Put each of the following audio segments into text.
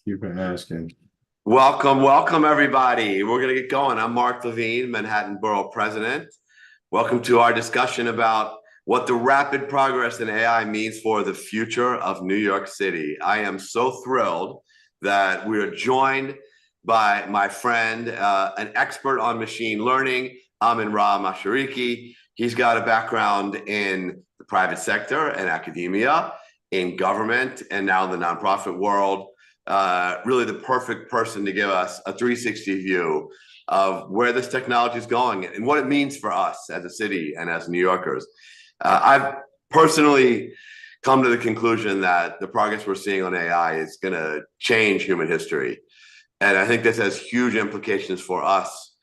You for asking. Welcome, everybody. We're going to get going. I'm Mark Levine, Manhattan Borough President. Welcome to our discussion about what the rapid progress in AI means for the future of New York City. I am so thrilled that we are joined by my friend, an expert on machine learning, Mashariki. He's got a background in the private sector and academia, in government, and now in the nonprofit world. Really the perfect person to give us a 360 view of where this technology is going and what it means for us as a city and as New Yorkers. I've personally come to the conclusion that the progress we're seeing on AI is going to change human history. And I think this has huge implications for us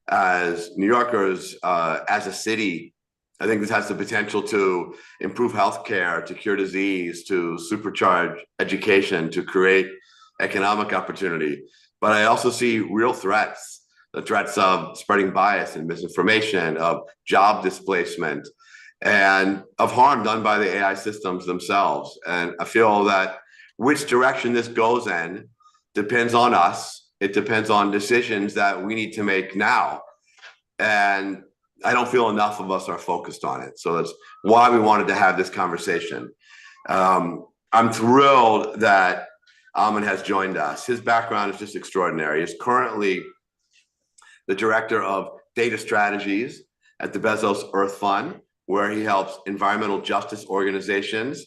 as New Yorkers, as a city. I think this has the potential to improve healthcare, to cure disease, to supercharge education, to create economic opportunity. But I also see real threats, the threats of spreading bias and misinformation, of job displacement, and of harm done by the AI systems themselves. And I feel that which direction this goes in depends on us. It depends on decisions that we need to make now. And I don't feel enough of us are focused on it. So that's why we wanted to have this conversation. I'm thrilled that Amin has joined us. His background is just extraordinary. He's currently the director of data strategies at the Bezos Earth Fund, where he helps environmental justice organizations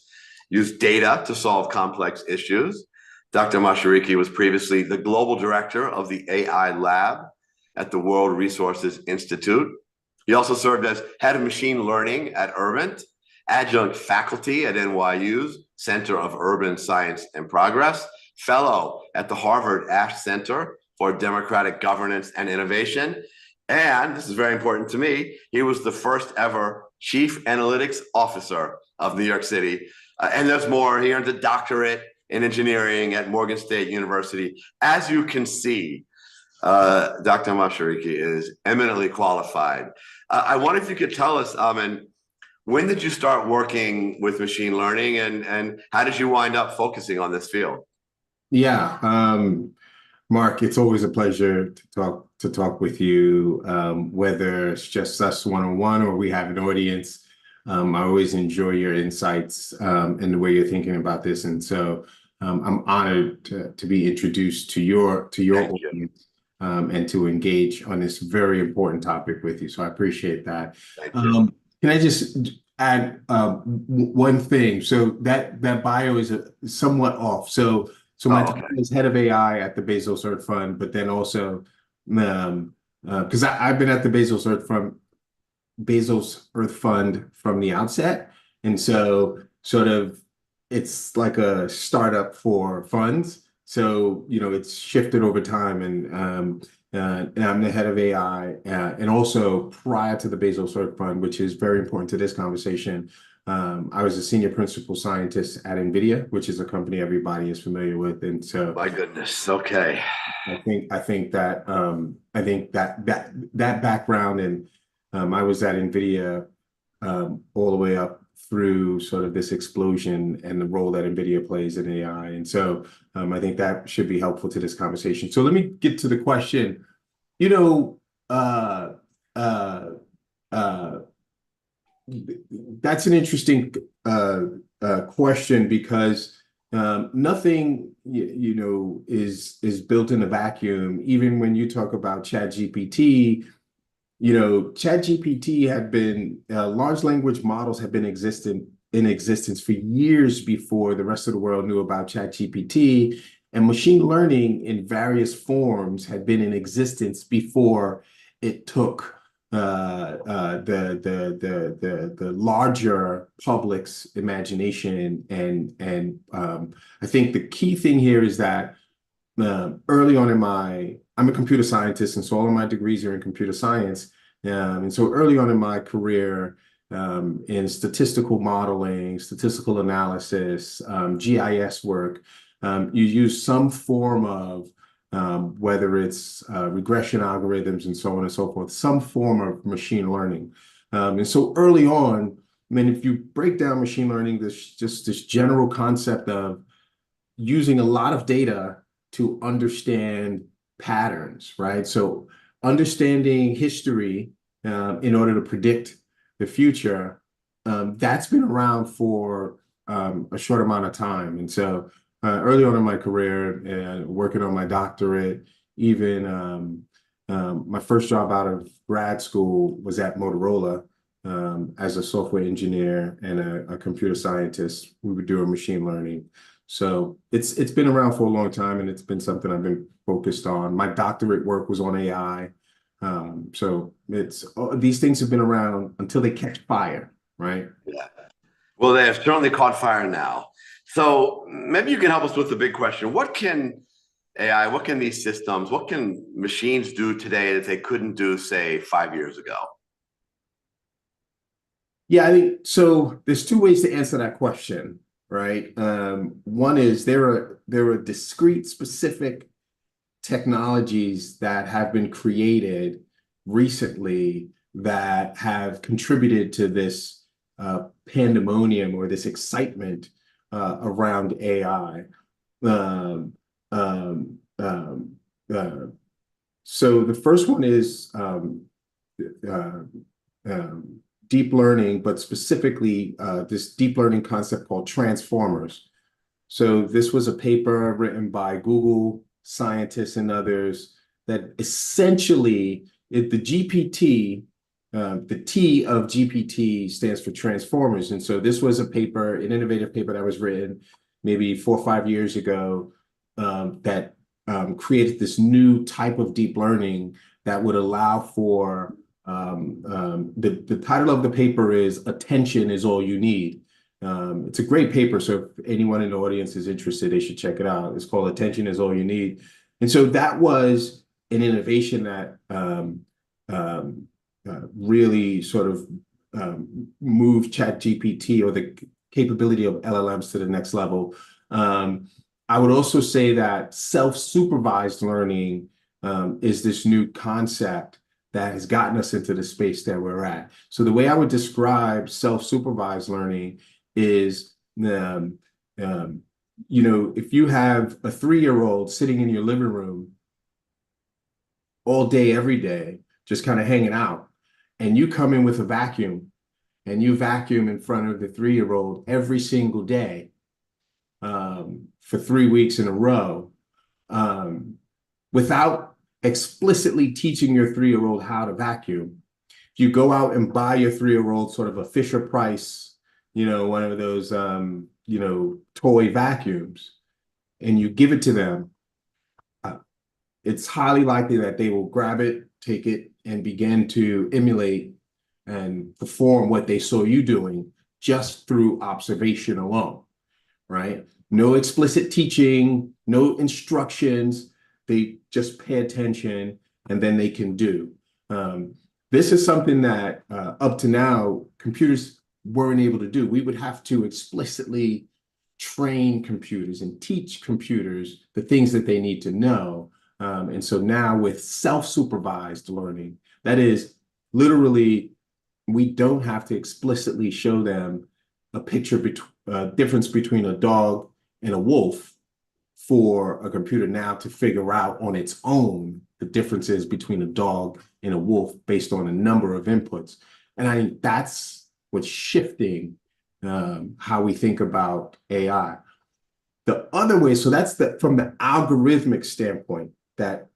use data to solve complex issues. Dr. Mashariki was previously the global director of the AI lab at the World Resources Institute. He also served as head of machine learning at Urbant, adjunct faculty at NYU's Center of Urban Science and Progress, fellow at the Harvard Ash Center for Democratic Governance and Innovation. And this is very important to me, he was the first ever chief analytics officer of New York City. And there's more. He earned a doctorate in engineering at Morgan State University. As you can see, Dr. Mashariki is eminently qualified. I wonder if you could tell us, Amin, when did you start working with machine learning, and how did you wind up focusing on this field? Yeah, Mark, it's always a pleasure to talk with you, whether it's just us one-on-one or we have an audience. I always enjoy your insights and the way you're thinking about this, and so I'm honored to be introduced to your audience and to engage on this very important topic with you. So I appreciate that. Thank you. Can I just add one thing? So that bio is somewhat off. So my title is head of AI at the Bezos Earth Fund, but then also because I've been at the Bezos Earth Fund from the outset, and so sort of it's like a startup for funds. So it's shifted over time, and I'm the head of AI, and also prior to the Bezos Earth Fund, which is very important to this conversation. I was a senior principal scientist at NVIDIA, which is a company everybody is familiar with, and so my goodness, okay. I think that background, and I was at NVIDIA all the way up through sort of this explosion and the role that NVIDIA plays in AI, and so I think that should be helpful to this conversation. So let me get to the question. That's an interesting question because nothing is built in a vacuum. Even when you talk about ChatGPT, ChatGPT had been large language models have been in existence for years before the rest of the world knew about ChatGPT, and machine learning in various forms had been in existence before it took the larger public's imagination. And I think the key thing here is that early on I'm a computer scientist, and so all of my degrees are in computer science. And so early on in my career, in statistical modeling, statistical analysis, GIS work, you use some form of whether it's regression algorithms and so on and so forth, some form of machine learning. And so early on, I mean, if you break down machine learning, there's just this general concept of using a lot of data to understand patterns, right? So understanding history in order to predict the future, that's been around for a short amount of time. And so early on in my career and working on my doctorate, even my first job out of grad school was at Motorola as a software engineer and a computer scientist. We were doing machine learning. So it's been around for a long time, and it's been something I've been focused on. My doctorate work was on AI. So these things have been around until they catch fire, right? Yeah. Well, they have certainly caught fire now. So maybe you can help us with the big question. What can AI, what can these systems, what can machines do today that they couldn't do, say, 5 years ago? Yeah, I think so. There's two ways to answer that question, right? One is there are discrete, specific technologies that have been created recently that have contributed to this pandemonium or this excitement around AI. Um, um, um, uh, so the first one is uh, um, deep learning, but specifically this deep learning concept called transformers. So this was a paper written by Google scientists and others that essentially, the GPT, the T of GPT stands for transformers. And so this was a paper, an innovative paper that was written maybe 4 or 5 years ago that created this new type of deep learning that would allow for the title of the paper is "Attention is All You Need." It's a great paper, so if anyone in the audience is interested, they should check it out. It's called "Attention is All You Need." And so that was an innovation that really sort of moved ChatGPT or the capability of LLMs to the next level. I would also say that self-supervised learning is this new concept that has gotten us into the space that we're at. So the way I would describe self-supervised learning is, if you have a 3-year-old sitting in your living room all day, every day, just kind of hanging out, and you come in with a vacuum and you vacuum in front of the 3-year-old every single day for 3 weeks in a row, without explicitly teaching your 3-year-old how to vacuum. If you go out and buy your 3-year-old sort of a Fisher Price, one of those, toy vacuums, and you give it to them, it's highly likely that they will grab it, take it, and begin to emulate and perform what they saw you doing just through observation alone, right? No explicit teaching, no instructions. They just pay attention, and then they can do. This is something that up to now, computers weren't able to do. We would have to explicitly train computers and teach computers the things that they need to know. And so now with self-supervised learning, that is literally, we don't have to explicitly show them a picture difference between a dog and a wolf for a computer now to figure out on its own the differences between a dog and a wolf based on a number of inputs. And I think that's what's shifting how we think about AI. The other way, so that's from the algorithmic standpoint, that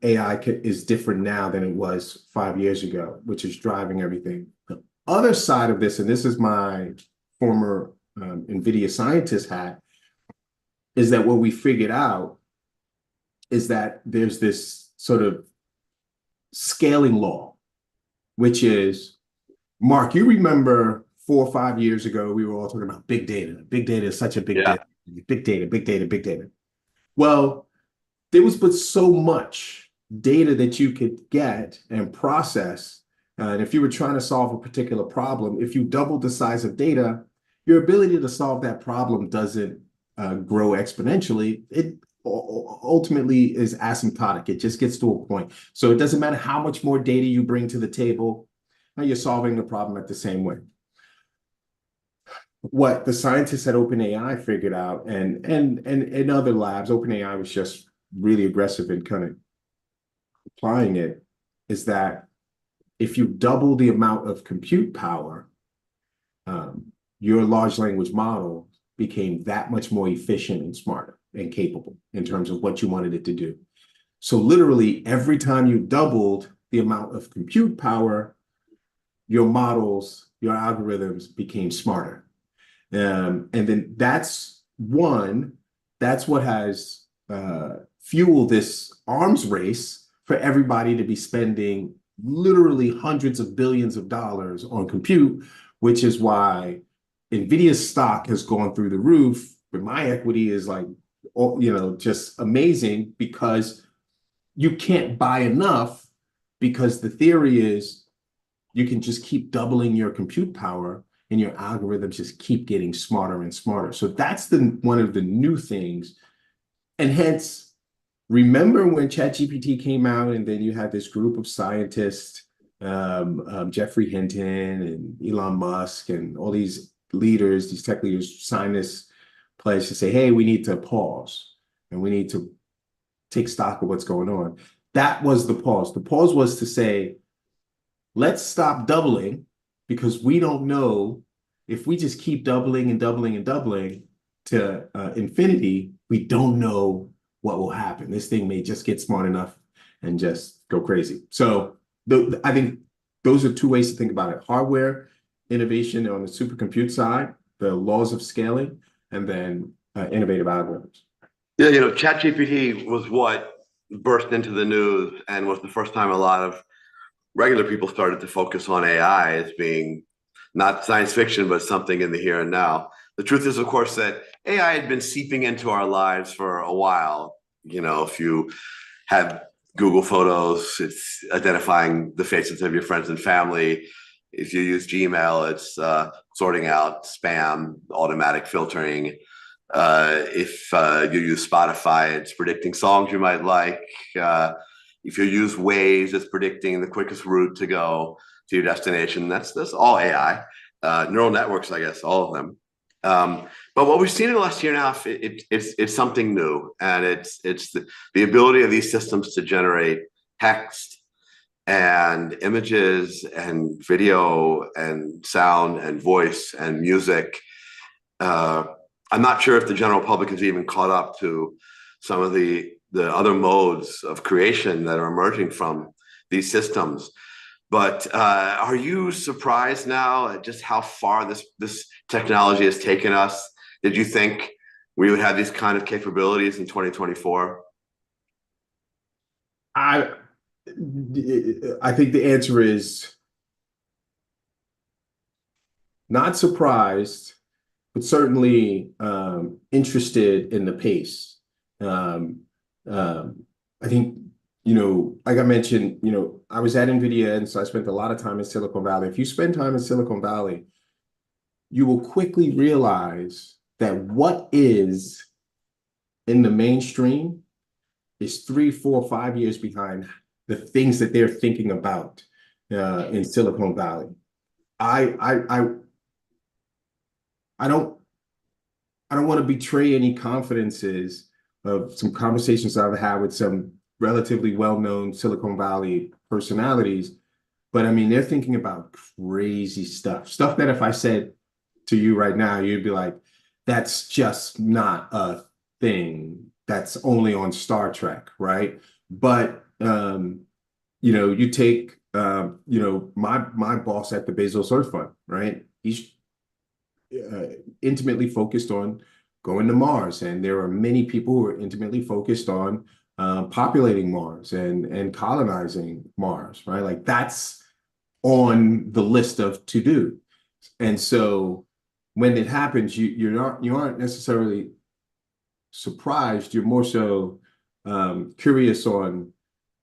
AI is different now than it was 5 years ago, which is driving everything. The other side of this, and this is my former NVIDIA scientist hat, is that what we figured out is that there's this sort of scaling law, which is, Mark, you remember 4 or 5 years ago, we were all talking about big data. Big data is such a big deal. Big data, big data, big data. Well, there was but so much data that you could get and process. And if you were trying to solve a particular problem, if you doubled the size of data, your ability to solve that problem doesn't grow exponentially. It ultimately is asymptotic. It just gets to a point. So it doesn't matter how much more data you bring to the table, you're solving the problem at the same way. What the scientists at OpenAI figured out, and in other labs, OpenAI was just really aggressive in kind of applying it, is that if you double the amount of compute power, your large language model became that much more efficient and smarter and capable in terms of what you wanted it to do. So literally every time you doubled the amount of compute power, your models, your algorithms became smarter. And then that's what has fueled this arms race for everybody to be spending literally hundreds of billions of dollars on compute, which is why NVIDIA's stock has gone through the roof, but my equity is like, just amazing, because you can't buy enough, because the theory is you can just keep doubling your compute power and your algorithms just keep getting smarter and smarter. So that's one of the new things. And hence, remember when ChatGPT came out, and then you had this group of scientists, Jeffrey Hinton and Elon Musk and all these leaders, these tech leaders, signed this pledge to say, hey, we need to pause and we need to take stock of what's going on. That was the pause. The pause was to say, let's stop doubling, because we don't know if we just keep doubling and doubling and doubling to infinity, we don't know what will happen. This thing may just get smart enough and just go crazy. So I think those are two ways to think about it. Hardware innovation on the supercompute side, the laws of scaling, and then innovative algorithms. Yeah, ChatGPT was what burst into the news and was the first time a lot of regular people started to focus on AI as being not science fiction, but something in the here and now. The truth is, of course, that AI had been seeping into our lives for a while. If you have Google Photos, it's identifying the faces of your friends and family. If you use Gmail, it's sorting out spam, automatic filtering. If you use Spotify, it's predicting songs you might like. If you use Waze, it's predicting the quickest route to go to your destination. That's all AI. Neural networks, I guess, all of them. But what we've seen in the last year and a half, it's something new, and it's the ability of these systems to generate text and images and video and sound and voice and music. I'm not sure if the general public has even caught up to some of the other modes of creation that are emerging from these systems. But are you surprised now at just how far this technology has taken us? Did you think we would have these kind of capabilities in 2024? I think the answer is not surprised, but certainly interested in the pace. I think, like I mentioned, I was at NVIDIA, and so I spent a lot of time in Silicon Valley. If you spend time in Silicon Valley, you will quickly realize that what is in the mainstream is 3, 4, 5 years behind the things that they're thinking about in Silicon Valley. I don't want to betray any confidences of some conversations I've had with some relatively well-known Silicon Valley personalities, but I mean, they're thinking about crazy stuff that if I said to you right now, you'd be like, that's just not a thing. That's only on Star Trek, right? But you take my boss at the Bezos Earth Fund, right? He's intimately focused on going to Mars, and there are many people who are intimately focused on populating Mars and colonizing Mars, right? Like that's on the list of to do. And so when it happens, you aren't necessarily surprised. You're more so curious on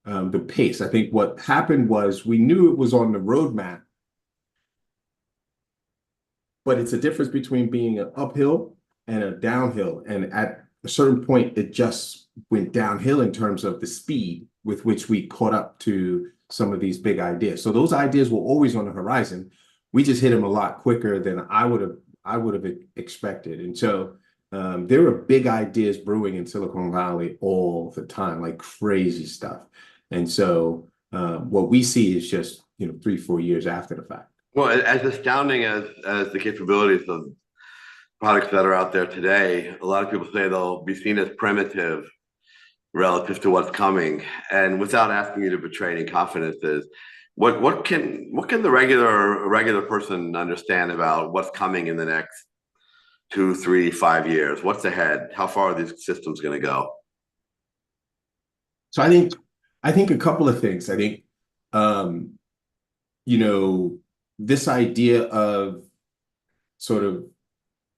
the pace. I think what happened was we knew it was on the roadmap, but it's a difference between being an uphill and a downhill. And at a certain point, it just went downhill in terms of the speed with which we caught up to some of these big ideas. So those ideas were always on the horizon. We just hit them a lot quicker than I would have expected. And so there are big ideas brewing in Silicon Valley all the time, like crazy stuff. And so what we see is just, 3, 4 years after the fact. Well, as astounding as the capabilities of products that are out there today, a lot of people say they'll be seen as primitive relative to what's coming. And without asking you to betray any confidences, what can the regular person understand about what's coming in the next 2, 3, 5 years? What's ahead? How far are these systems going to go? So I think a couple of things. I think um, you know, this idea of sort of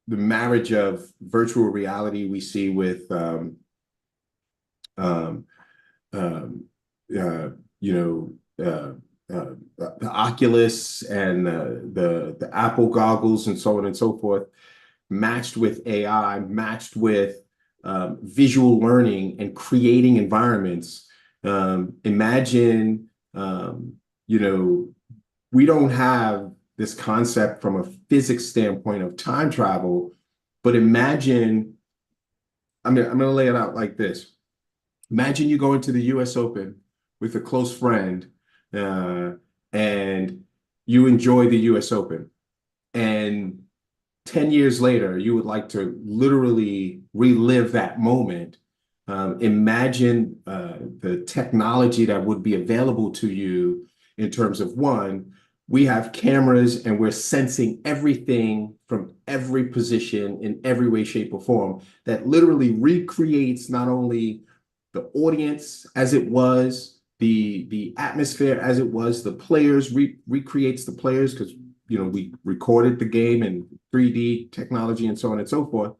the marriage of virtual reality we see with um, um, uh, you know, the Oculus and the Apple goggles and so on and so forth, matched with AI, matched with visual learning and creating environments. Imagine, you know, we don't have this concept from a physics standpoint of time travel, but imagine, I'm going to lay it out like this. Imagine you go into the US Open with a close friend uh, and you enjoy the US Open. And 10 years later, you would like to literally relive that moment. Imagine the technology that would be available to you in terms of one, we have cameras and we're sensing everything from every position in every way, shape, or form that literally recreates not only the audience as it was, the atmosphere as it was, the players recreates the players because we recorded the game in 3D technology and so on and so forth.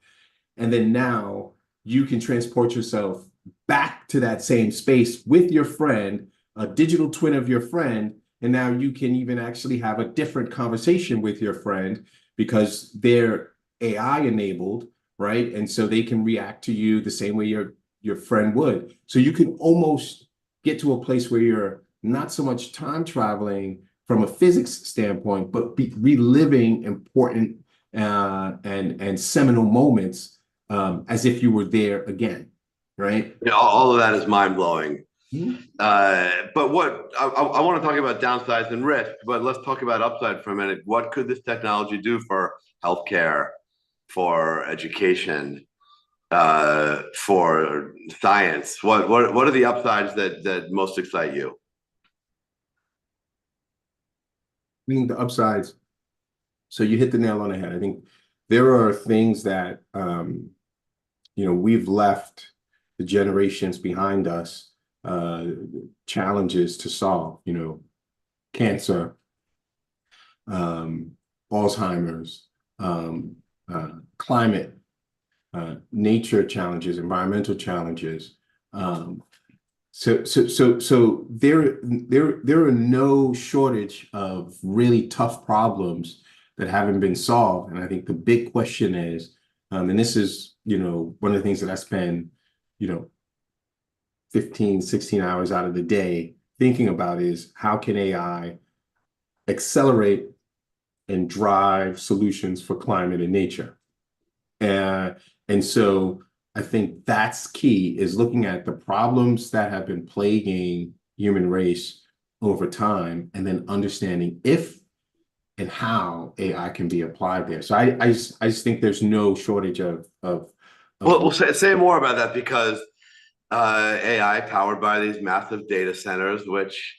And then now you can transport yourself back to that same space with your friend, a digital twin of your friend. And now you can even actually have a different conversation with your friend because they're AI enabled, right? And so they can react to you the same way your friend would. So you can almost get to a place where you're not so much time traveling from a physics standpoint, but reliving important and seminal moments as if you were there again, right? Yeah, all of that is mind blowing. Mhm. But what I want to talk about downsides and risk, but let's talk about upside for a minute. What could this technology do for healthcare, for education, for science? What are the upsides that most excite you? I think the upsides. So you hit the nail on the head. I think there are things that we've left the generations behind us uh, challenges to solve. Cancer, um, Alzheimer's, climate, nature challenges, environmental challenges. Um, so there are no shortage of really tough problems that haven't been solved. And I think the big question is, and this is, one of the things that I spend, you know, 15, 16 hours out of the day thinking about is how can AI accelerate and drive solutions for climate and nature? And so I think that's key is looking at the problems that have been plaguing human race over time and then understanding if and how AI can be applied there. So I just think there's no shortage of Well, say more about that because AI powered by these massive data centers, which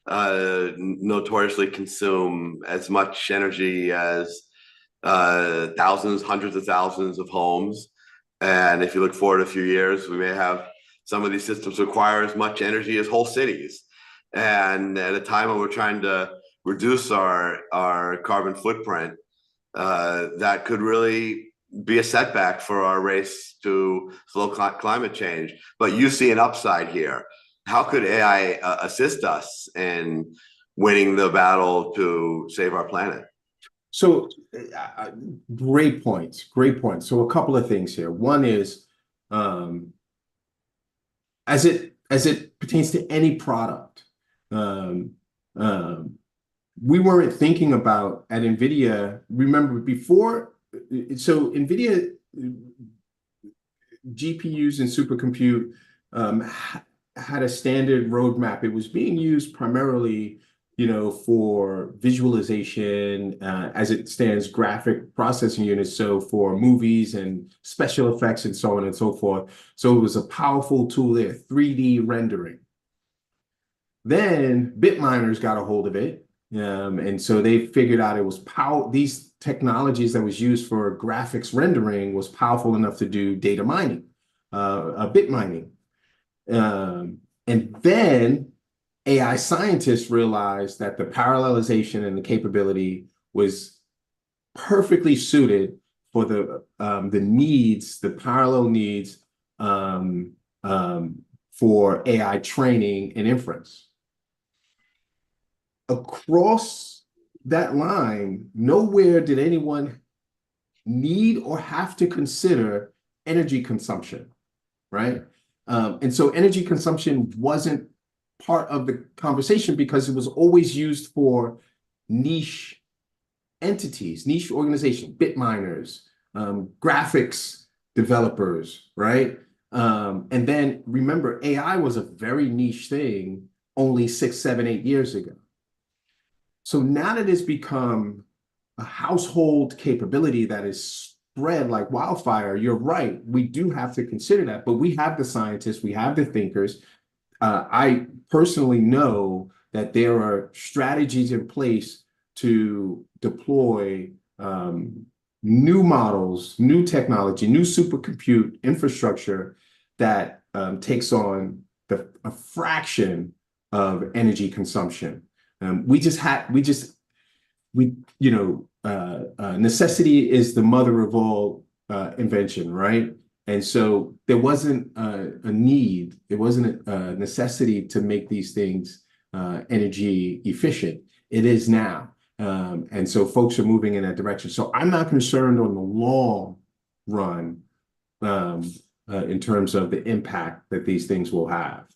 notoriously consume as much energy as thousands, hundreds of thousands of homes. And if you look forward a few years, we may have some of these systems require as much energy as whole cities. And at a time when we're trying to reduce our carbon footprint, that could really be a setback for our race to slow climate change. But you see an upside here. How could AI assist us in winning the battle to save our planet? So great points, great points. So a couple of things here. One is um, as it pertains to any product. Um, um, we weren't thinking about at NVIDIA. Remember before, so NVIDIA GPUs and supercompute had a standard roadmap. It was being used primarily, for visualization, as it stands, graphic processing units. So for movies and special effects and so on and so forth. So it was a powerful tool there, 3D rendering. Then bit miners got a hold of it. And so they figured out it was these technologies that was used for graphics rendering was powerful enough to do data mining, bit mining. And then AI scientists realized that the parallelization and the capability was perfectly suited for the needs, the parallel needs for AI training and inference. Across that line, nowhere did anyone need or have to consider energy consumption, right? And so energy consumption wasn't part of the conversation because it was always used for niche entities, niche organizations, bit miners, graphics developers, right? And then remember, AI was a very niche thing only 6, 7, 8 years ago. So now that it's become a household capability that is spread like wildfire, you're right. We do have to consider that, but we have the scientists, we have the thinkers. I personally know that there are strategies in place to deploy new models, new technology, new supercompute infrastructure that takes on a fraction of energy consumption. Necessity is the mother of all invention, right? And so there wasn't a need, it wasn't a necessity to make these things energy efficient. It is now. And so folks are moving in that direction. So I'm not concerned on the long run in terms of the impact that these things will have.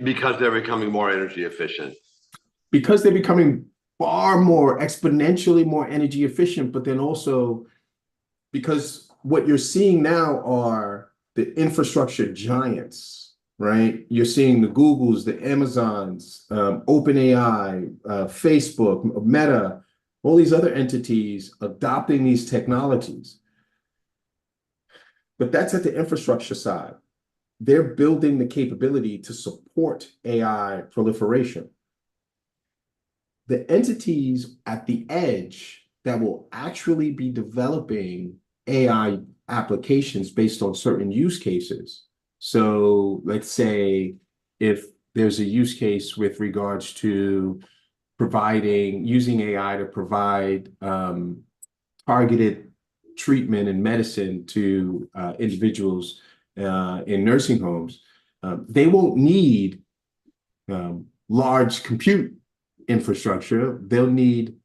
Because they're becoming more energy efficient. Because they're becoming far more exponentially more energy efficient, but then also because what you're seeing now are the infrastructure giants, right? You're seeing the Googles, the Amazons, OpenAI, Facebook, Meta, all these other entities adopting these technologies. But that's at the infrastructure side. They're building the capability to support AI proliferation. The entities at the edge that will actually be developing AI applications based on certain use cases. So let's say if there's a use case with regards to using AI to provide targeted treatment and medicine to individuals in nursing homes, they won't need large compute infrastructure. They'll need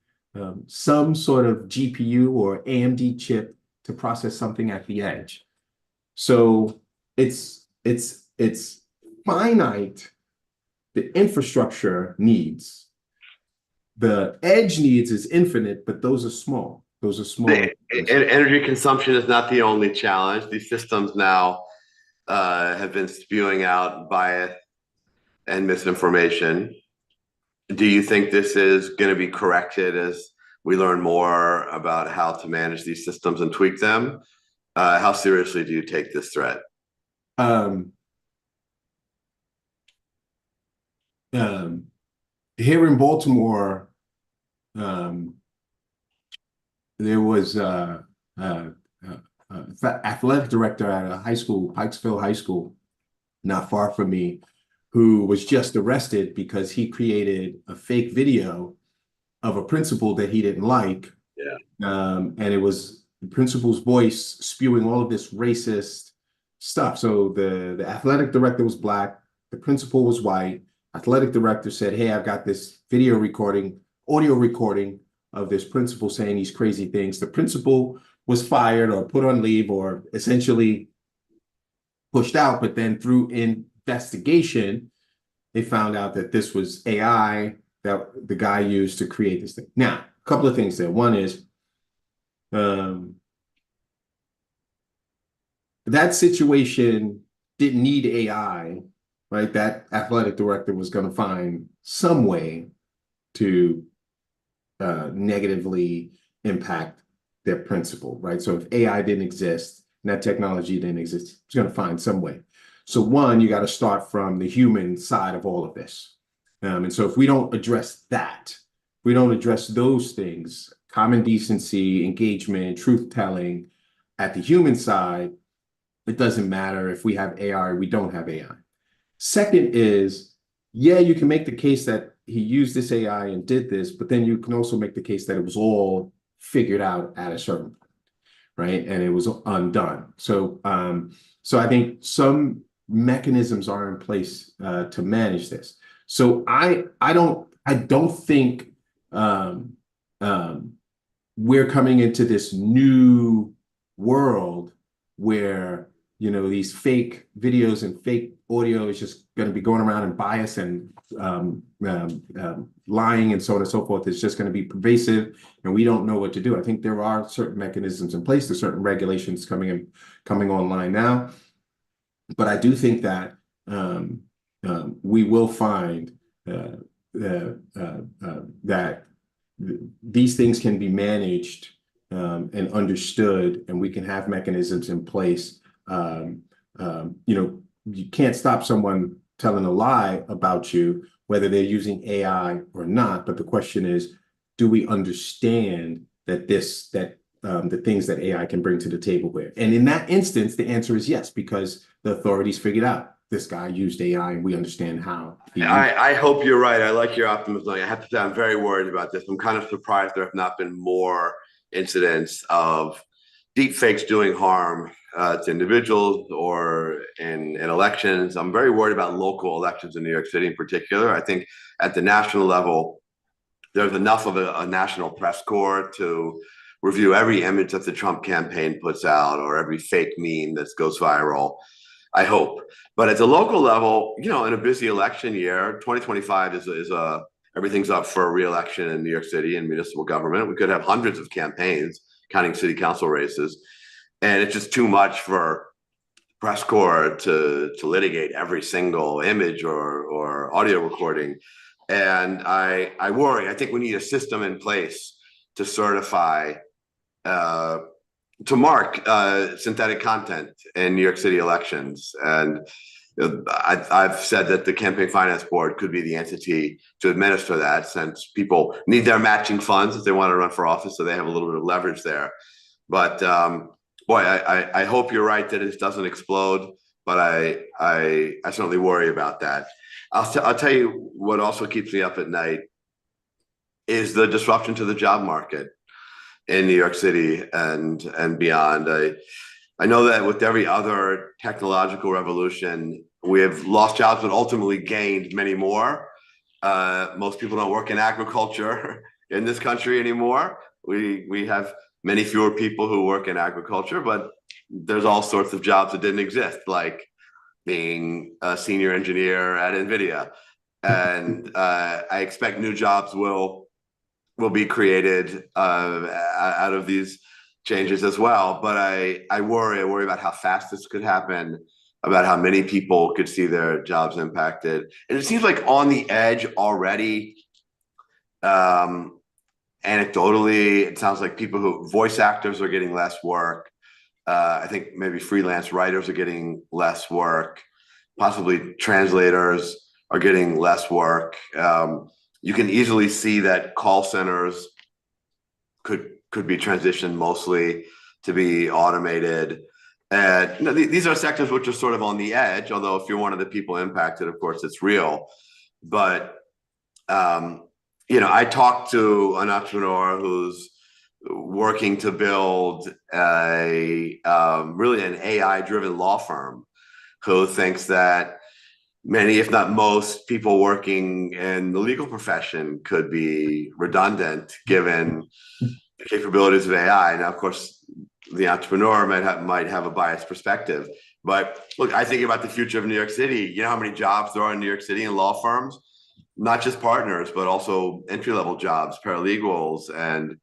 some sort of GPU or AMD chip to process something at the edge. So it's finite, the infrastructure needs. The edge needs is infinite, but those are small. Those are small. Energy consumption is not the only challenge. These systems now have been spewing out bias and misinformation. Do you think this is going to be corrected as we learn more about how to manage these systems and tweak them? How seriously do you take this threat? Here in Baltimore, there was athletic director at a high school, Pikesville High School, not far from me, who was just arrested because he created a fake video of a principal that he didn't like. Yeah. And it was the principal's voice spewing all of this racist stuff. So the athletic director was Black, the principal was white. Athletic director said, "Hey, I've got this audio recording of this principal saying these crazy things." The principal was fired or put on leave or essentially pushed out, but then through investigation, they found out that this was AI that the guy used to create this thing. Now, a couple of things there. One is that situation didn't need AI, right? That athletic director was going to find some way to negatively impact their principal, right? So if AI didn't exist and that technology didn't exist, it's going to find some way. So one, you got to start from the human side of all of this. And so if we don't address that, we don't address those things, common decency, engagement, truth telling at the human side, it doesn't matter if we have AI or we don't have AI. Second is, yeah, you can make the case that he used this AI and did this, but then you can also make the case that it was all figured out at a certain point, right? And it was undone. So I think some mechanisms are in place to manage this. So I don't think um, um, we're coming into this new world where these fake videos and fake audio is just going to be going around and bias and lying and so on and so forth. It's just going to be pervasive, and we don't know what to do. I think there are certain mechanisms in place. There's certain regulations coming online now, but I do think that we will find uh, that these things can be managed and understood, and we can have mechanisms in place. You can't stop someone telling a lie about you, whether they're using AI or not. But the question is, do we understand that the things that AI can bring to the table here? And in that instance, the answer is yes, because the authorities figured out this guy used AI, and we understand how he used it. I hope you're right. I like your optimism. I have to say, I'm very worried about this. I'm kind of surprised there have not been more incidents of deep fakes doing harm to individuals or in elections. I'm very worried about local elections in New York City in particular. I think at the national level, there's enough of a national press corps to review every image that the Trump campaign puts out or every fake meme that goes viral. I hope. But at the local level, in a busy election year, 2025 is a everything's up for a re-election in New York City and municipal government. We could have hundreds of campaigns, counting city council races, and it's just too much for press corps to litigate every single image or audio recording. And I worry. I think we need a system in place to certify to mark synthetic content in New York City elections. And I've said that the Campaign Finance Board could be the entity to administer that, since people need their matching funds if they want to run for office, so they have a little bit of leverage there. But boy, I hope you're right that it doesn't explode, but I certainly worry about that. I'll tell you what also keeps me up at night is the disruption to the job market in New York City and beyond. I know that with every other technological revolution, we have lost jobs, but ultimately gained many more. Most people don't work in agriculture in this country anymore. We have many fewer people who work in agriculture, but there's all sorts of jobs that didn't exist, like being a senior engineer at NVIDIA. And I expect new jobs will be created out of these changes as well. But I worry about how fast this could happen, about how many people could see their jobs impacted. And it seems like on the edge already. Anecdotally, it sounds like voice actors are getting less work. I think maybe freelance writers are getting less work. Possibly translators are getting less work. You can easily see that call centers could be transitioned mostly to be automated. And these are sectors which are sort of on the edge, although if you're one of the people impacted, of course, it's real. But I talked to an entrepreneur who's working to build really an AI-driven law firm, who thinks that many, if not most, people working in the legal profession could be redundant given the capabilities of AI. Now, of course, the entrepreneur might have a biased perspective. But look, I think about the future of New York City. You know how many jobs there are in New York City in law firms? Not just partners, but also entry-level jobs, paralegals, and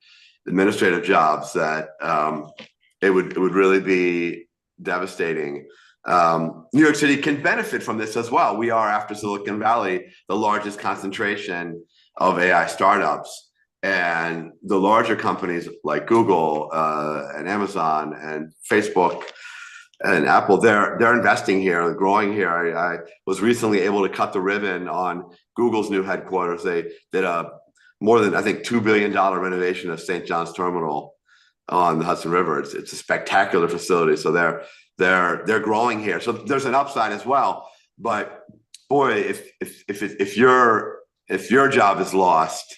administrative jobs that it would really be devastating. New York City can benefit from this as well. We are, after Silicon Valley, the largest concentration of AI startups. And the larger companies like Google and Amazon and Facebook and Apple, they're investing here, growing here. I was recently able to cut the ribbon on Google's new headquarters. They did a more than, I think, $2 billion renovation of St. John's Terminal on the Hudson River. It's a spectacular facility. So they're growing here. So there's an upside as well. But boy, if your job is lost,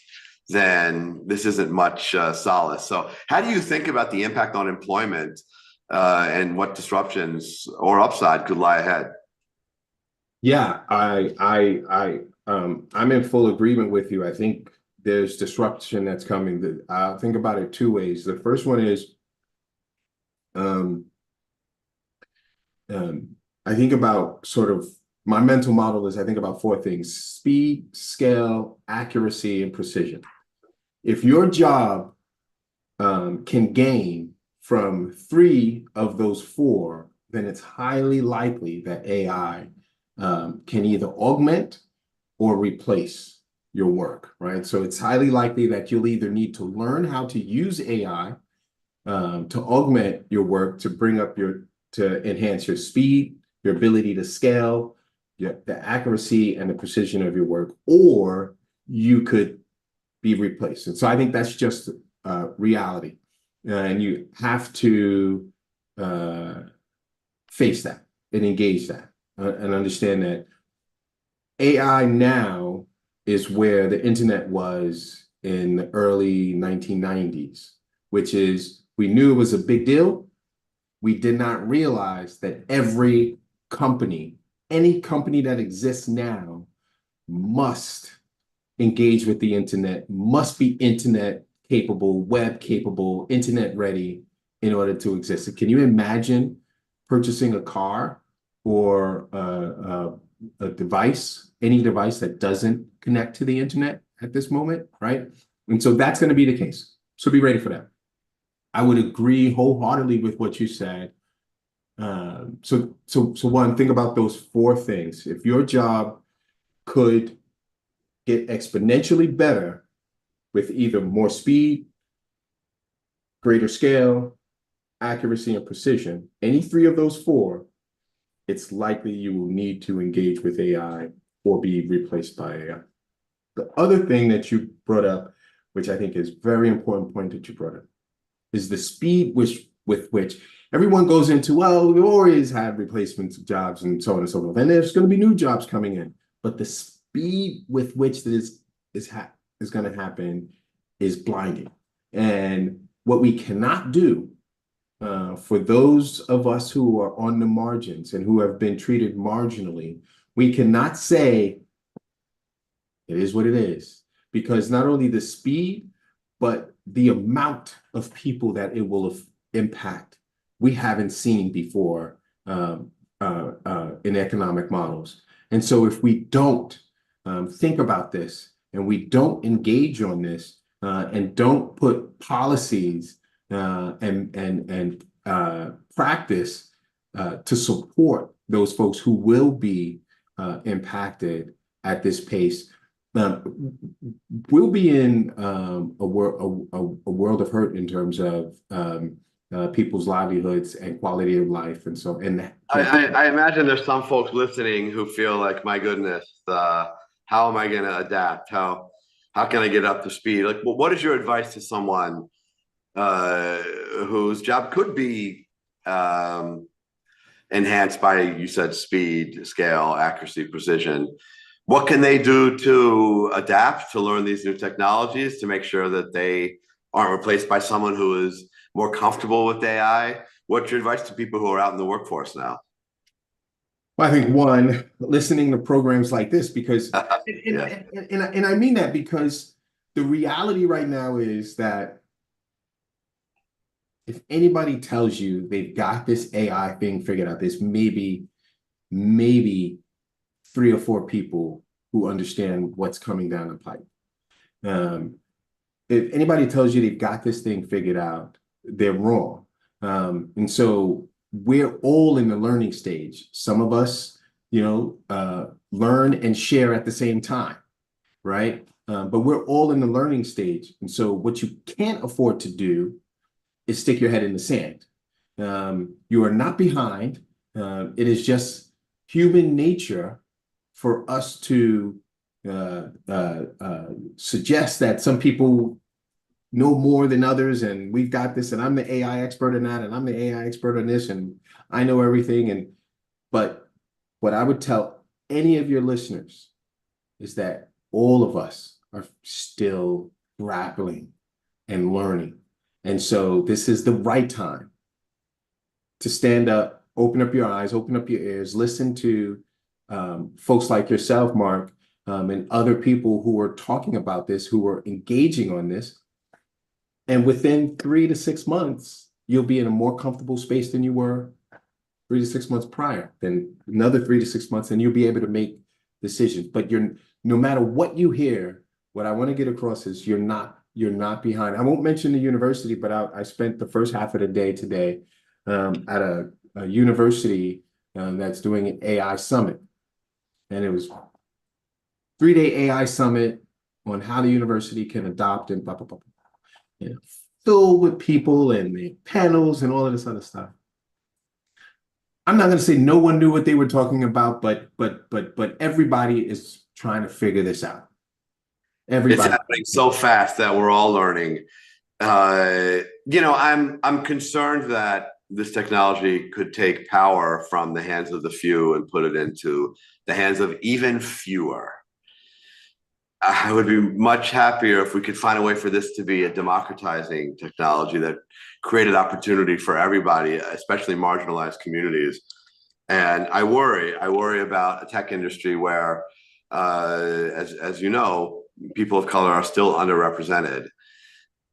then this isn't much solace. So how do you think about the impact on employment and what disruptions or upside could lie ahead? Yeah, I'm in full agreement with you. I think there's disruption that's coming. I think about it two ways. The first one is, I think about sort of my mental model is I think about four things: speed, scale, accuracy, and precision. If your job can gain from three of those four, then it's highly likely that AI can either augment or replace your work, right? So it's highly likely that you'll either need to learn how to use AI to augment your work, to enhance your speed, your ability to scale, the accuracy and the precision of your work, or you could be replaced. And so I think that's just reality. And you have to face that and engage that and understand that AI now is where the internet was in the early 1990s, which is we knew it was a big deal. We did not realize that every company, any company that exists now, must engage with the internet, must be internet capable, web capable, internet ready in order to exist. So can you imagine purchasing a car or a device, any device that doesn't connect to the internet at this moment, right? And so that's going to be the case. So be ready for that. I would agree wholeheartedly with what you said. So one, think about those four things. If your job could get exponentially better with either more speed, greater scale, accuracy, and precision, any three of those four, it's likely you will need to engage with AI or be replaced by AI. The other thing that you brought up, which I think is very important point that you brought up, is the speed with which everyone goes into, well, we always had replacements of jobs and so on and so forth, and there's going to be new jobs coming in. But the speed with which this is going to happen is blinding. And what we cannot do for those of us who are on the margins and who have been treated marginally, we cannot say it is what it is, because not only the speed, but the amount of people that it will impact, we haven't seen before in economic models. And so if we don't think about this and we don't engage on this and don't put policies and practice to support those folks who will be impacted at this pace, we'll be in a world of hurt in terms of people's livelihoods and quality of life. And so, I imagine there's some folks listening who feel like, my goodness, how am I going to adapt? How can I get up to speed? Like, well, what is your advice to someone whose job could be enhanced by, you said, speed, scale, accuracy, precision? What can they do to adapt, to learn these new technologies, to make sure that they aren't replaced by someone who is more comfortable with AI? What's your advice to people who are out in the workforce now? Well, I think one, listening to programs like this, because, Yeah. and I mean that because the reality right now is that if anybody tells you they've got this AI thing figured out, there's maybe three or four people who understand what's coming down the pipe. If anybody tells you they've got this thing figured out, they're wrong. And so we're all in the learning stage. Some of us, learn and share at the same time, right? But we're all in the learning stage. And so what you can't afford to do is stick your head in the sand. You are not behind. It is just human nature for us to suggest that some people know more than others, and we've got this, and I'm the AI expert in that, and I'm the AI expert on this, and I know everything. But what I would tell any of your listeners is that all of us are still grappling and learning. And so this is the right time to stand up, open up your eyes, open up your ears, listen to folks like yourself, Mark, and other people who are talking about this, who are engaging on this. And within 3 to 6 months, you'll be in a more comfortable space than you were 3 to 6 months prior, then another 3 to 6 months, and you'll be able to make decisions. But no matter what you hear, what I want to get across is you're not behind. I won't mention the university, but I spent the first half of the day today at a university that's doing an AI summit. And it was 3-day AI summit on how the university can adopt and blah, blah, blah. Filled with people and the panels and all of this other stuff. I'm not going to say no one knew what they were talking about, but everybody is trying to figure this out. Everybody. It's happening so fast that we're all learning. I'm concerned that this technology could take power from the hands of the few and put it into the hands of even fewer. I would be much happier if we could find a way for this to be a democratizing technology that created opportunity for everybody, especially marginalized communities. And I worry about a tech industry where, as you know, people of color are still underrepresented.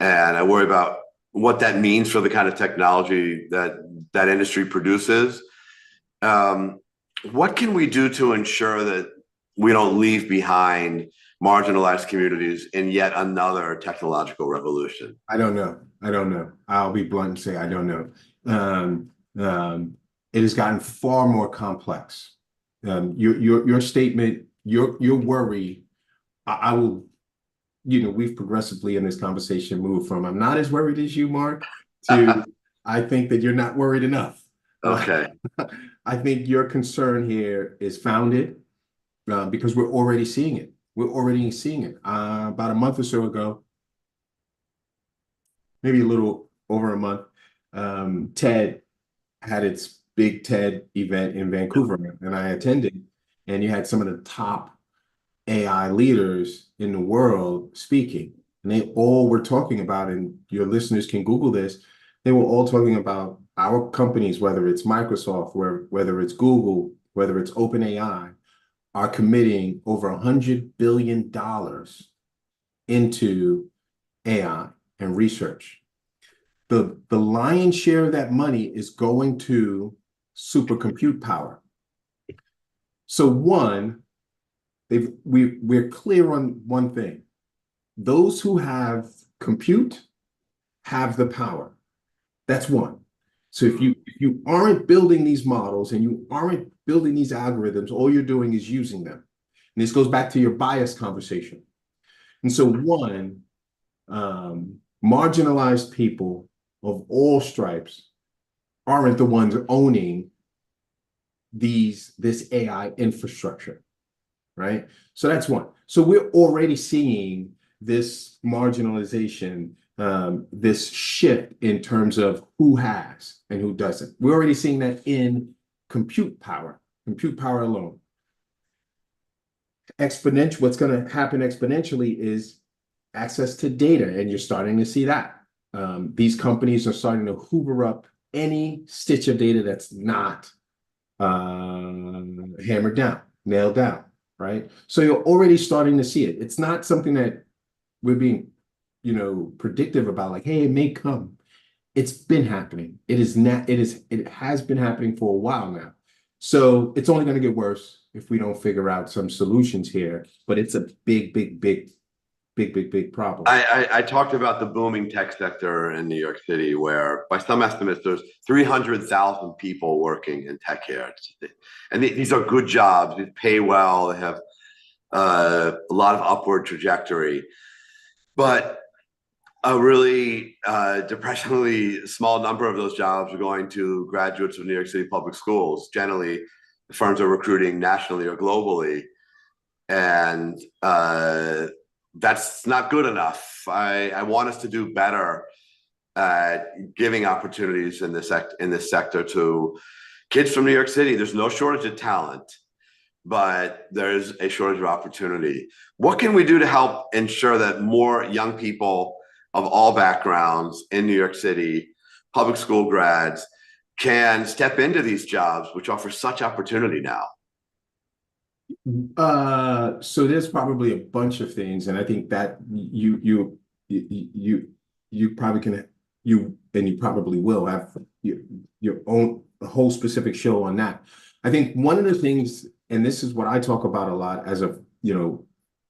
And I worry about what that means for the kind of technology that industry produces. What can we do to ensure that we don't leave behind marginalized communities in yet another technological revolution? I don't know. I'll be blunt and say I don't know. It has gotten far more complex. Your statement, your worry, I will, we've progressively in this conversation moved from I'm not as worried as you, Mark, to I think that you're not worried enough. Okay. I think your concern here is founded because we're already seeing it. About a month or so ago, maybe a little over a month, TED had its big TED event in Vancouver, and I attended, and you had some of the top AI leaders in the world speaking, and they all were talking about, and your listeners can Google this, they were all talking about our companies, whether it's Microsoft, whether it's Google, whether it's OpenAI, are committing over $100 billion into AI and research. The lion's share of that money is going to supercompute power. So we're clear on one thing. Those who have compute have the power. That's one. So if you aren't building these models and you aren't building these algorithms, all you're doing is using them. And this goes back to your bias conversation. And so marginalized people of all stripes aren't the ones owning this AI infrastructure, right? So that's one. So we're already seeing this marginalization, this shift in terms of who has and who doesn't. We're already seeing that in compute power alone. What's going to happen exponentially is access to data, and you're starting to see that. These companies are starting to hoover up any stitch of data that's not hammered down, nailed down, right? So you're already starting to see it. It's not something that we're being, predictive about, like, hey, it may come. It's been happening. It has been happening for a while now. So it's only going to get worse if we don't figure out some solutions here. But it's a big big problem. I talked about the booming tech sector in New York City, where by some estimates, there's 300,000 people working in tech here. And these are good jobs. They pay well. They have a lot of upward trajectory. But a really depressingly small number of those jobs are going to graduates of New York City public schools. Generally, the firms are recruiting nationally or globally. And that's not good enough. I want us to do better at giving opportunities in this sector to kids from New York City. There's no shortage of talent, but there's a shortage of opportunity. What can we do to help ensure that more young people of all backgrounds in New York City, public school grads, can step into these jobs, which offer such opportunity now? So there's probably a bunch of things, and I think that you probably can, you probably will have your own whole specific show on that. I think one of the things, and this is what I talk about a lot as a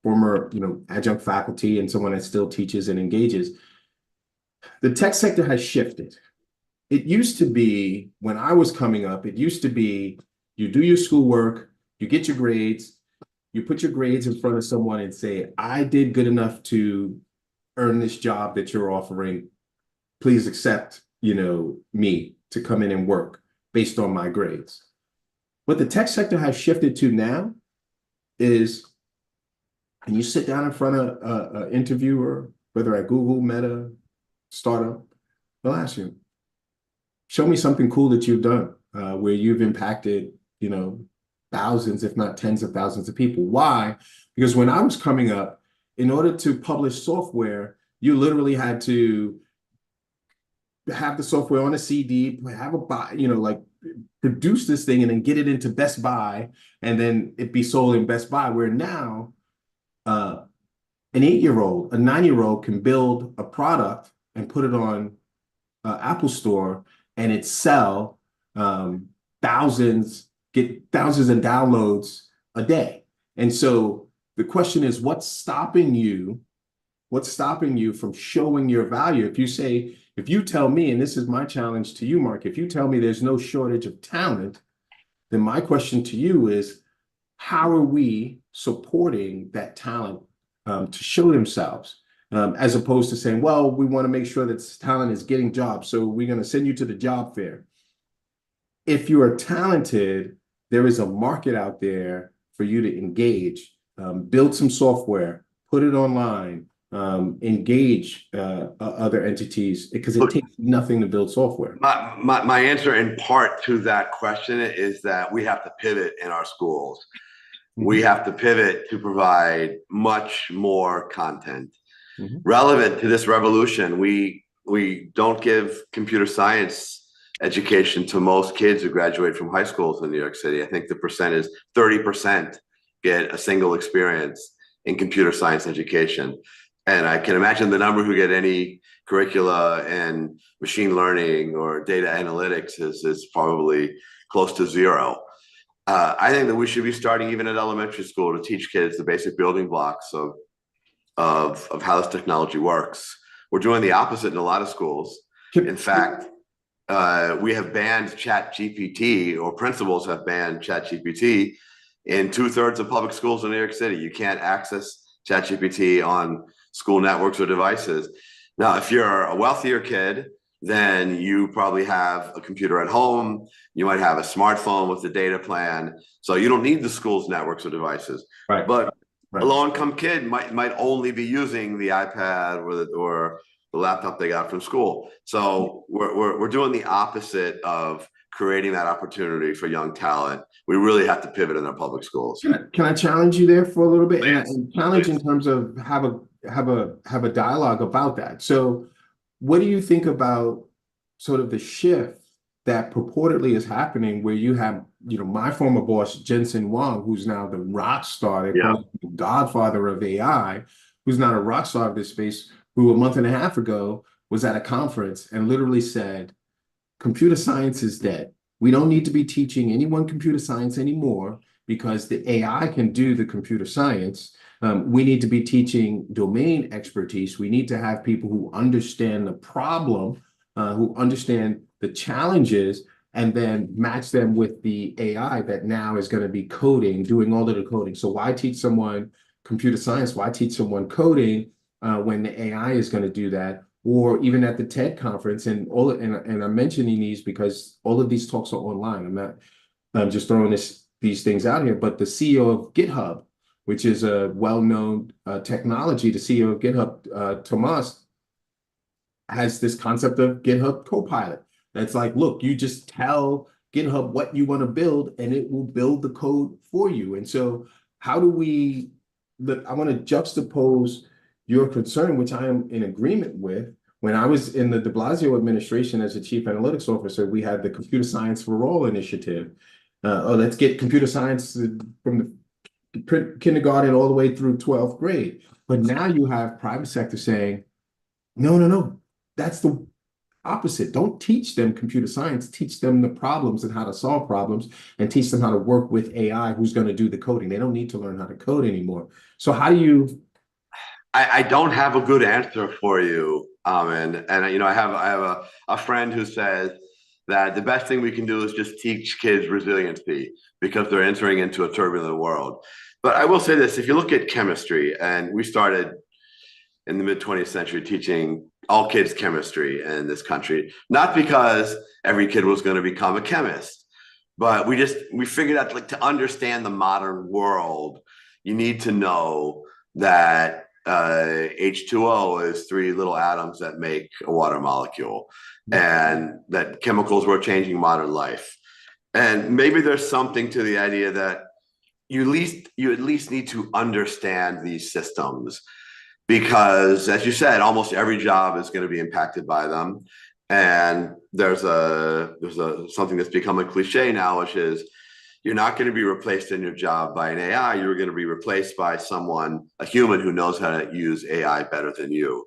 former adjunct faculty and someone that still teaches and engages, the tech sector has shifted. It used to be, when I was coming up, it used to be you do your schoolwork, you get your grades, you put your grades in front of someone and say, I did good enough to earn this job that you're offering. Please accept, me to come in and work based on my grades. What the tech sector has shifted to now is, and you sit down in front of an interviewer, whether at Google, Meta, startup, they'll ask you, show me something cool that you've done where you've impacted, thousands, if not tens of thousands of people. Why? Because when I was coming up, in order to publish software, you literally had to have the software on a CD, have a produce this thing and then get it into Best Buy, and then it be sold in Best Buy. Where now, an 8-year-old, a 9-year-old can build a product and put it on Apple Store, and it sell get thousands of downloads a day. And so the question is, what's stopping you from showing your value? If you tell me, and this is my challenge to you, Mark, if you tell me there's no shortage of talent, then my question to you is, how are we supporting that talent to show themselves, as opposed to saying, well, we want to make sure that this talent is getting jobs, so we're going to send you to the job fair. If you are talented, there is a market out there for you to engage, build some software, put it online, engage other entities, because it takes nothing to build software. My answer in part to that question is that we have to pivot in our schools. We have to pivot to provide much more content relevant to this revolution. We don't give computer science education to most kids who graduate from high schools in New York City. I think the percent is 30% get a single experience in computer science education. And I can imagine the number who get any curricula in machine learning or data analytics is probably close to zero. I think that we should be starting even at elementary school to teach kids the basic building blocks of how this technology works. We're doing the opposite in a lot of schools. In fact, we have banned ChatGPT, or principals have banned ChatGPT in 2/3 of public schools in New York City. You can't access ChatGPT on school networks or devices. Now, if you're a wealthier kid, then you probably have a computer at home. You might have a smartphone with a data plan. So you don't need the school's networks or devices. Right. But a low-income kid might only be using the iPad or the laptop they got from school. So we're doing the opposite of creating that opportunity for young talent. We really have to pivot in our public schools. Can I challenge you there for a little bit? And challenge in terms of have a dialogue about that. So what do you think about sort of the shift that purportedly is happening, where you have, my former boss, Jensen Huang, who's now the rock star, the godfather of AI, who's not a rock star of this space, who a month and a half ago was at a conference and literally said, computer science is dead. We don't need to be teaching anyone computer science anymore, because the AI can do the computer science. We need to be teaching domain expertise. We need to have people who understand the problem, who understand the challenges, and then match them with the AI that now is going to be coding, doing all of the coding. So why teach someone computer science? Why teach someone coding when the AI is going to do that? Or even at the TED conference, and I'm mentioning these because all of these talks are online. I'm just throwing these things out here. But the CEO of GitHub, which is a well-known technology, the CEO of GitHub, Tomas, has this concept of GitHub Copilot. That's like, look, you just tell GitHub what you want to build, and it will build the code for you. And so, how do we? Look, I want to juxtapose your concern, which I am in agreement with. When I was in the de Blasio administration as a chief analytics officer, we had the Computer Science for All initiative. Let's get computer science from the kindergarten all the way through 12th grade. But now you have private sector saying, no, no, no, that's the opposite. Don't teach them computer science, teach them the problems and how to solve problems, and teach them how to work with AI who's going to do the coding. They don't need to learn how to code anymore. So how do you? I don't have a good answer for you. And I have a friend who says that the best thing we can do is just teach kids resiliency because they're entering into a turbulent world. But I will say this, if you look at chemistry, and we started in the mid 20th century teaching all kids chemistry in this country, not because every kid was going to become a chemist, but we figured out, like, to understand the modern world, you need to know that H2O is three little atoms that make a water molecule, and that chemicals were changing modern life. And maybe there's something to the idea that you at least need to understand these systems, because, as you said, almost every job is going to be impacted by them. And there's something that's become a cliche now, which is, you're not going to be replaced in your job by an AI. You're going to be replaced by a human who knows how to use AI better than you.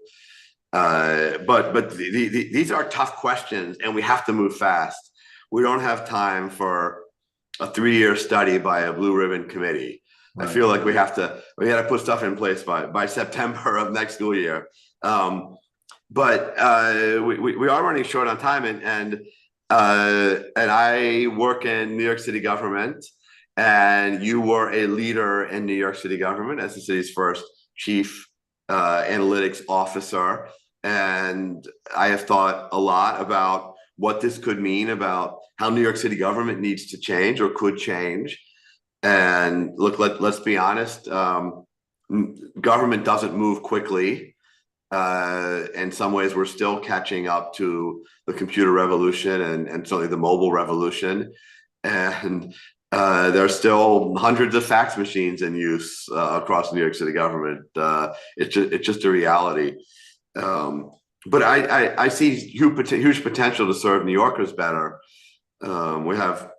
But these are tough questions, and we have to move fast. We don't have time for a 3-year study by a blue ribbon committee. Right. I feel like we got to put stuff in place by September of next school year. But we are running short on time, and I work in New York City government, and you were a leader in New York City government as the city's first chief analytics officer. And I have thought a lot about what this could mean about how New York City government needs to change or could change. And look, let's be honest, government doesn't move quickly. In some ways, we're still catching up to the computer revolution and certainly the mobile revolution. And there are still hundreds of fax machines in use across New York City government. It's just a reality. But I see huge potential to serve New Yorkers better. We have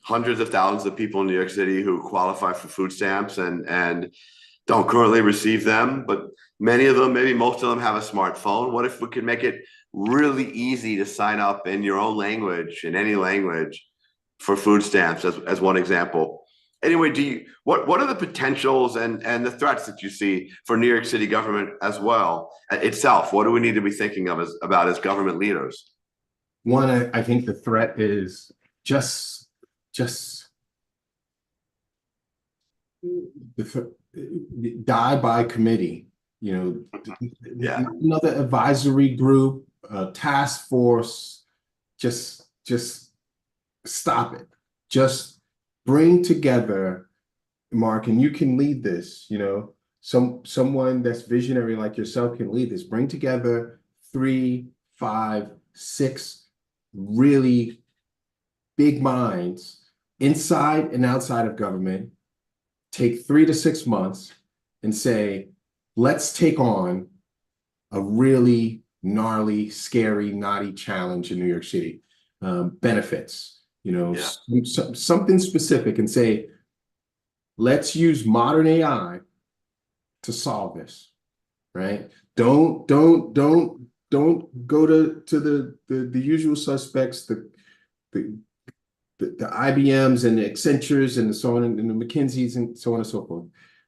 hundreds of thousands of people in New York City who qualify for food stamps and don't currently receive them, but many of them, maybe most of them, have a smartphone. What if we could make it really easy to sign up in your own language, in any language, for food stamps, as one example? Anyway, what are the potentials and the threats that you see for New York City government as well itself? What do we need to be thinking of about as government leaders? One, I think the threat is just die by committee. Another advisory group, task force, just stop it. Just bring together, Mark, and you can lead this, someone that's visionary like yourself can lead this. Bring together 3, 5, 6 really big minds inside and outside of government. Take 3 to 6 months and say, let's take on a really gnarly, scary, knotty challenge in New York City. Benefits, something specific, and say, let's use modern AI to solve this, right? Don't go to the usual suspects, the the IBMs and the Accentures and so on and the McKinseys and so on and so forth.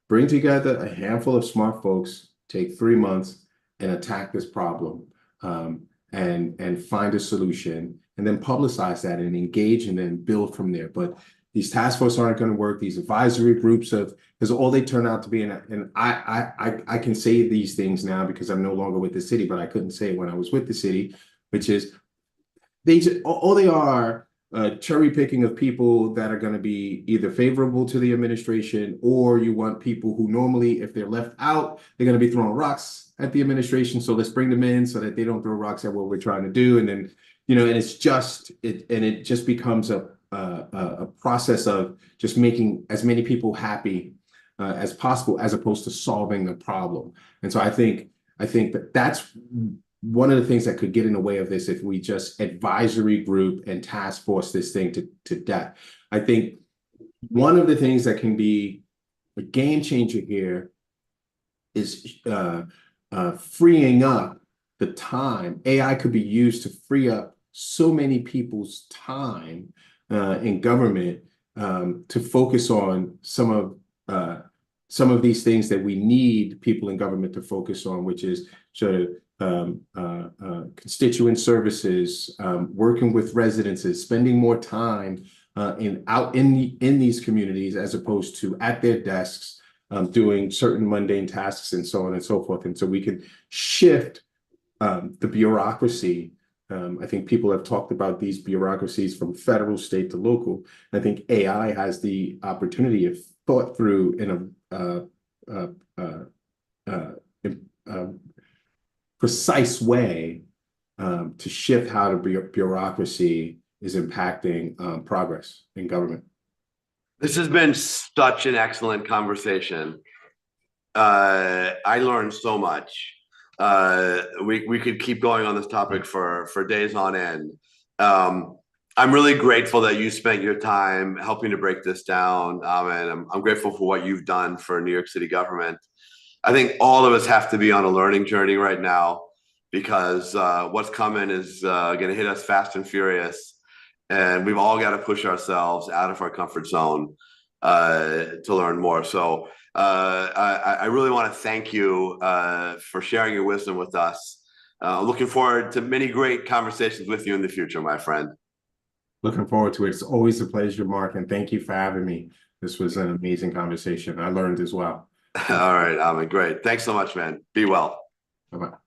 Bring together a handful of smart folks, take 3 months and attack this problem, and find a solution, and then publicize that and engage and then build from there. But these task forces aren't going to work. These advisory groups because all they turn out to be, and I can say these things now because I'm no longer with the city, but I couldn't say it when I was with the city, which is all they are cherry picking of people that are going to be either favorable to the administration, or you want people who normally, if they're left out, they're going to be throwing rocks at the administration. So let's bring them in so that they don't throw rocks at what we're trying to do. And then, and it's just it just becomes a process of just making as many people happy as possible, as opposed to solving the problem. And so I think that's one of the things that could get in the way of this if we just advisory group and task force this thing to death. I think one of the things that can be a game changer here is freeing up the time. AI could be used to free up so many people's time in government to focus on some of these things that we need people in government to focus on, which is sort of constituent services, working with residences, spending more time in these communities as opposed to at their desks doing certain mundane tasks and so on and so forth. And so we can shift the bureaucracy. I think people have talked about these bureaucracies from federal, state to local. And I think AI has the opportunity, if thought through in a precise way, to shift how the bureaucracy is impacting progress in government. This has been such an excellent conversation. I learned so much. We could keep going on this topic for days on end. I'm really grateful that you spent your time helping to break this down, and I'm grateful for what you've done for New York City government. I think all of us have to be on a learning journey right now, because what's coming is going to hit us fast and furious, and we've all got to push ourselves out of our comfort zone to learn more. So I really want to thank you for sharing your wisdom with us. Looking forward to many great conversations with you in the future, my friend. Looking forward to it. It's always a pleasure, Mark, and thank you for having me. This was an amazing conversation. I learned as well. All right, Amin, great. Thanks so much, man. Be well. Bye-bye.